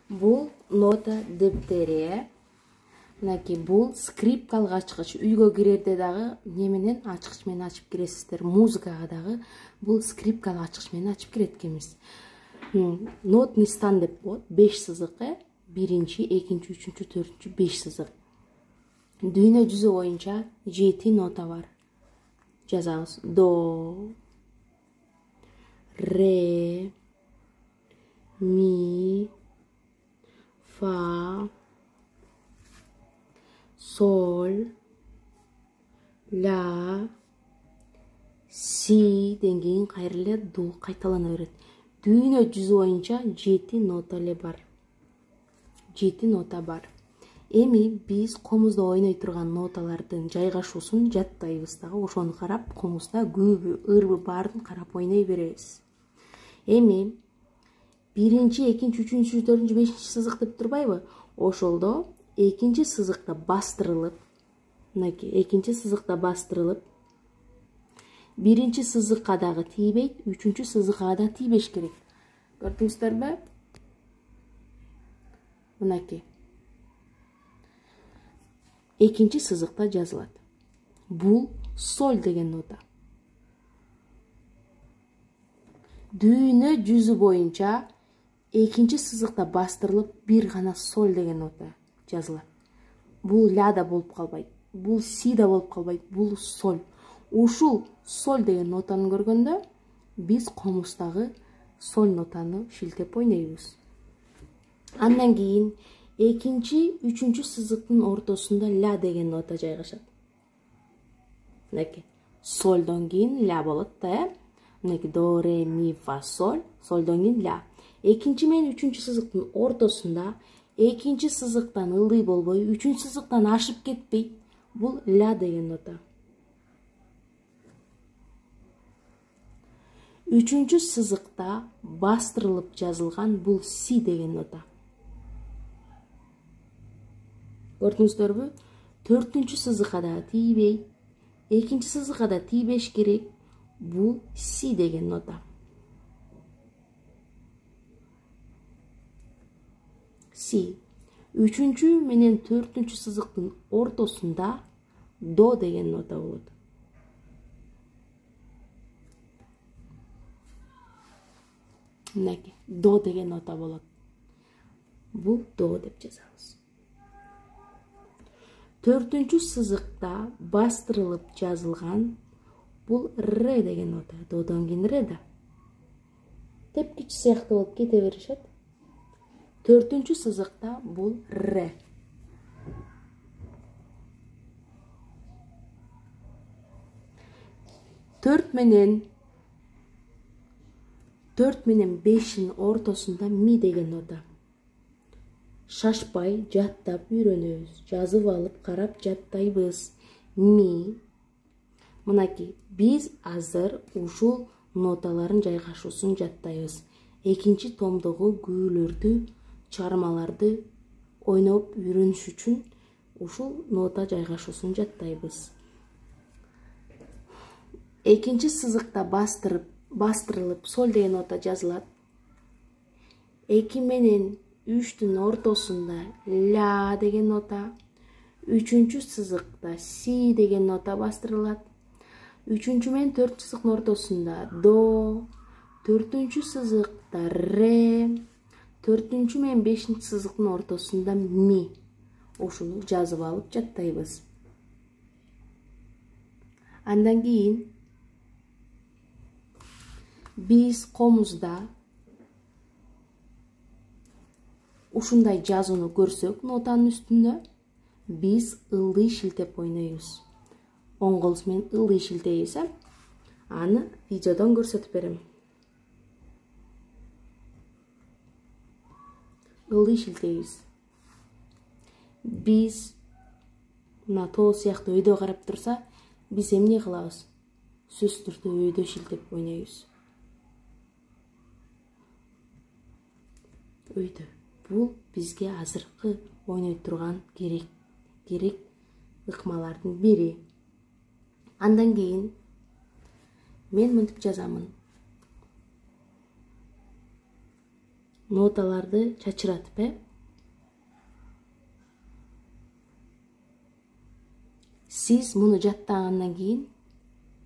Бул нота дептери. Мынакей бул скрипкалык ачкыч. Үйгө кирерде дагы неменен ачкыч менен ачып киресиздер. Музыкага дагы бул скрипкалык ачкыч менен ачып кирет экенбиз. Нотный стан деп коет. 5 сызык, биринчи, экинчи, үчүнчү, төртүнчү, 5 сызык. Дүйнө жүзү боюнча 7 нота бар. Жазабыз: до, ре, ми, фа, соль, ля, си деген кайра эле до кайталана берет. Дүйнө жүзү боюнча 7 нота эле бар. 7 нота бар. Эми биз комузда ойной турган ноталардын жайгашуусун жаттайбыз дагы. Ошону карап, комузда көбү, ырбы баарын карап ойной беребиз. Эми биринчи, экинчи, үчүнчү, төртүнчү, бешинчи сызык деп турбайбы? Ошолдо экинчи сызыкта бастырылып, мынакей экинчи сызыкта бастырылып, биринчи сызыкка дагы тийбейт, үчүнчү сызыкка да тийбеш керек. Көрдүңүздөрбү? Мынакей. Экинчи сызыкта жазылат. Бул соль деген нота. Дүйнө жүзү боюнча экинчи сызыкта бастырылып, бир гана соль деген нота жазылат. Бул ля да болуп калбайт, бул си да болуп калбайт, бул соль. Ушул соль деген нотаны көргөндө биз комуздагы соль нотаны шилтеп ойнойбуз. Андан кийин экинчи, үчүнчү сызыктын ортосунда ля деген нота жайгашат. Мынакей. Сольдон кийин ля болот да, Мынакей до, ре, ми, фа, соль, сольдон кийин ля. Экинчи менен үчүнчү сызыктын ортосунда экинчи сызыктан ылдый болбой, үчүнчү сызыктан ашып кетпей, бул ля деген нота. Үчүнчү сызыкта бастырылып жазылган бул си деген нота. Көрдүңүздөрбү? Төртүнчү сызыкка да тийбей, экинчи сызыкка да тийбеш керек. Бул си деген нота. Си. Үчүнчү менен төртүнчү сызыктын ортосунда до деген нота болот. Мынакей, до деген нота болот. Бул до деп жазабыз. Төртүнчү сызыкта бастырылып жазылган бул ре деген нота. Додон кийин ре да. Тепкич сыяктуу болуп кете беришет. Төртүнчү сызыкта бул ре. Төрт менен бештин ортосунда ми деген нота. Шашпай жаттап үйрөнөбүз. Жазып алып карап жаттайбыз. Ми. Мынакей, биз азыр ушул ноталардын жайгашуусун жаттайбыз. Экинчи томдогу күүлөрдү, чыгармаларды ойноп үйрөнүш үчүн ушул нота жайгашуусун жаттайбыз. Экинчи сызыкта бастырылып соль деген нота жазылат. 2 менен 3-түн ортосунда ля деген нота. Үчүнчү сызыкта си деген нота бастырылат. Үчүнчү менен 4-чү сызыктын ортосунда до. 4-чү сызыкта ре. 4-чү менен 5-чү сызыктын ортосунда ми. Ушуну жазып алып жаттайбыз. Андан кийин биз комузда ушундай жазууну көрсөк нотанын үстүндө, биз ылдый шилтеп ойнойбуз. Оң колубуз менен ылдый шилтейбиз. Аны видеодон көрсөтүп берем. Ылдый шилтейбиз. Биз мына тоо сыяктуу өйдө карап турса, биз эмне кылабыз? Сөзсүз түрдө өйдө шилтеп ойнойбуз. Өйдө. Бул бизге азыркы ойной турган керек ыкмалардын бири. Андан кийин мен мынтип жазамын. ноталарды чачыратып, сиз муну жаттагандан кийин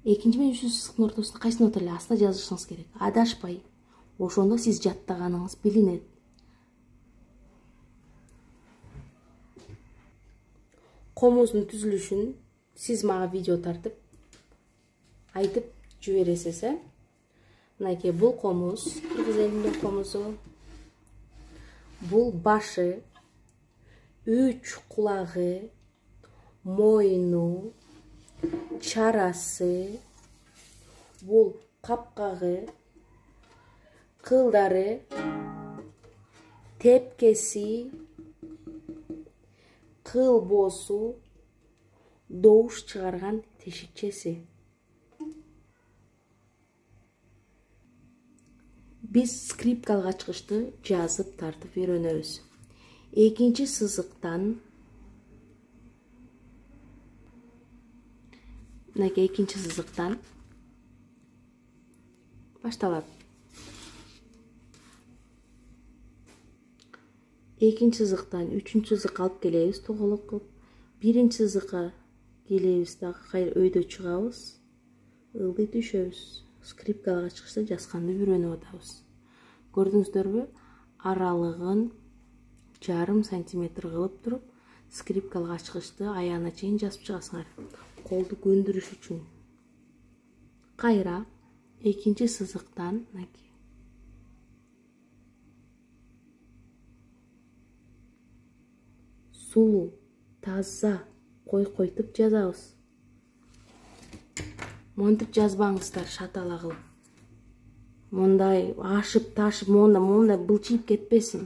экинчи менен үчүнчү сызыктын ортосунда кайсы нота эле астына жазышыңыз керек. Адашпай. Ошондо сиз жаттаганыңыз билинет. Комуздун түзүлүшүн сиз мага видео тартып айтып жибересиз, Мынакей бул комуз, кыргыз элинин комузу. Бул башы, 3 кулагы, мойну, чарасы, бул капкагы, кылдары, тепкеси, кылбосу, добуш чыгарган тешикчеси. Биз скрипкалык ачкычты жазып тартып үйрөнөбүз. Экинчи сызыктан башталат. Экинчи сызыктан үчүнчү сызыкка алып келебиз, тоголок кылып. Биринчи сызыкка келебиз, дагы кайра өйдө чыгабыз, ылдый түшөбүз. Скрипкалык ачкычты жазганды үйрөнүп атабыз. Көрдүңүздөрбү? Аралыгын 0,5 сантиметр кылып туруп, скрипкалык ачкычты аягына чейин жазып чыгасыңар. Колду көндүрүш үчүн. Кайра экинчи сызыктан сулуу, таза койкойтуп жазабыз. Монтип жазбаңыздар шатала кылып. Мондай ашып, ташып, мондай былчыйып кетпесин,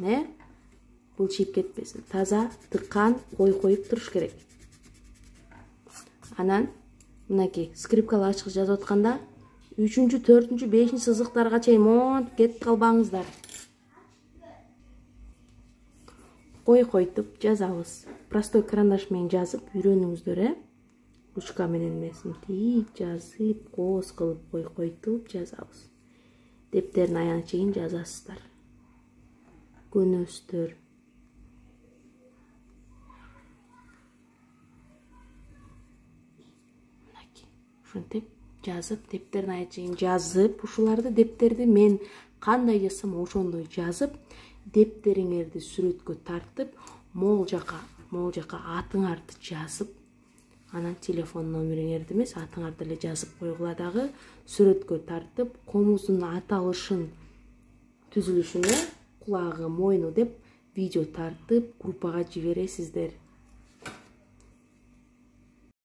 Былчыйып кетпесин. Таза, тыккан, койкоюп туруш керек. Анан, мынакей, скрипкалык ачкыч жазып атканда 3-чү, 4-чү, 5-чи сызыктарга чейин монтип кетип калбаңыздар. Койкойтуп жазабыз. Простой карандаш менен жазып үйрөнүңүздөр, Ручка менен эмесин тип жазып, кооз кылып койкойтуп жазабыз. Дептердин аягына чейин жазасыздар. Көнөсүздөр. Ушинтип жазып, дептердин аягына чейин жазып, ушуларды дептерди мен кандай жазсам ошондой жазып, дептериңерди сүрөткө тартып, могул жака атыңарды жазып, анан телефон номериңерди эмес, атыңарды эле жазып койгула дагы, сүрөткө тартып, комуздун аталышын, түзүлүшүнө, кулагы, мойну деп видео тартып, группага жибересиздер.